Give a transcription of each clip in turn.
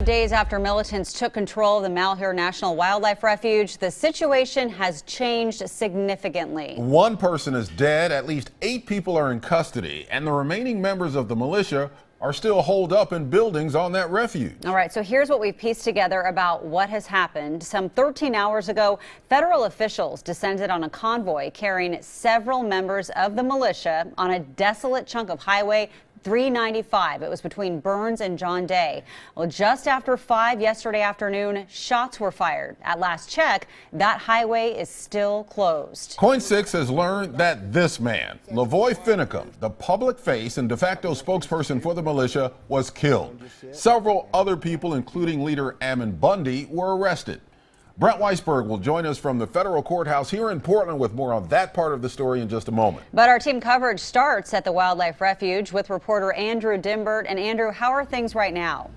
days after militants took control of the Malheur National Wildlife Refuge, the situation has changed significantly. One person is dead, at least 8 people are in custody, and the remaining members of the militia are still holed up in buildings on that refuge. All right, so here's what we've pieced together about what has happened. Some 13 hours ago, federal officials descended on a convoy carrying several members of the militia on a desolate chunk of Highway 395. It was between Burns and John Day. Well, just after 5 yesterday afternoon, shots were fired. At last check, that highway is still closed. KOIN 6 has learned that this man, Malheur Refuge, the public face and de facto spokesperson for the militia, was killed. Several other people, including leader Ammon Bundy, were arrested. Brent Weisberg will join us from the federal courthouse here in Portland with more on that part of the story in just a moment. But our team coverage starts at the Wildlife Refuge with reporter Andrew Dimbert. And Andrew, how are things right now?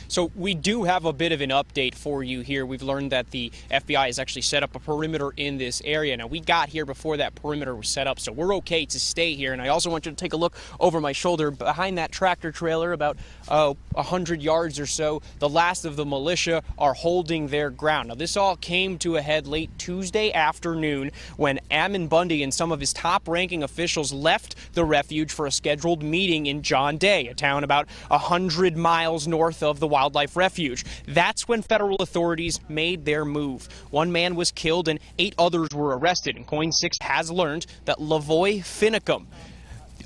So we do have a bit of an update for you here. We've learned that the FBI has actually set up a perimeter in this area. Now, we got here before that perimeter was set up, so we're okay to stay here. And I also want you to take a look over my shoulder. Behind that tractor trailer, about 100 yards or so, the last of the militia are holding their ground. Now, this all came to a head late Tuesday afternoon when Ammon Bundy and some of his top-ranking officials left the refuge for a scheduled meeting in John Day, a town about 100 miles north of the Wildlife Refuge. That's when federal authorities made their move. One man was killed and 8 others were arrested. And KOIN 6 has learned that Malheur Refuge,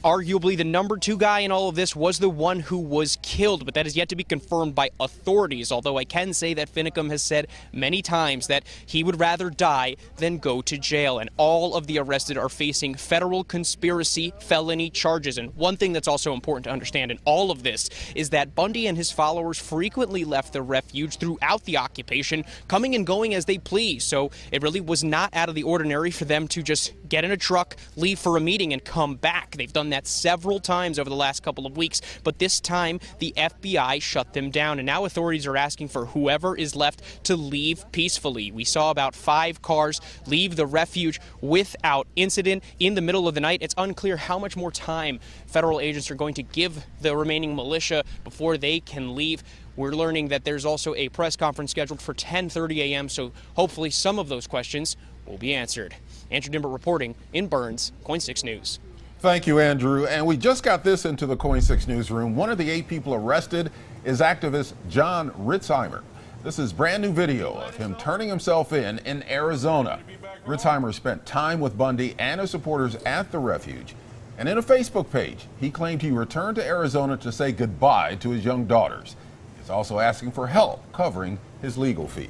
arguably the number 2 guy in all of this, was the one who was killed, but that is yet to be confirmed by authorities, although I can say that Refuge has said many times that he would rather die than go to jail, and all of the arrested are facing federal conspiracy felony charges. And one thing that's also important to understand in all of this is that Bundy and his followers frequently left the refuge throughout the occupation, coming and going as they please, so it really was not out of the ordinary for them to just get in a truck, leave for a meeting, and come back. They've done that several times over the last couple of weeks, but this time the FBI shut them down, and now authorities are asking for whoever is left to leave peacefully. We saw about 5 cars leave the refuge without incident in the middle of the night. It's unclear how much more time federal agents are going to give the remaining militia before they can leave. We're learning that there's also a press conference scheduled for 10:30 a.m., so hopefully some of those questions will be answered. Andrew Dimbert reporting in Burns, KOIN 6 News. Thank you, Andrew. And we just got this into the KOIN 6 newsroom. One of the 8 people arrested is activist John Ritzheimer. This is brand new video of him turning himself in Arizona. Ritzheimer spent time with Bundy and his supporters at the refuge. And in a Facebook page, he claimed he returned to Arizona to say goodbye to his young daughters. He's also asking for help covering his legal fees.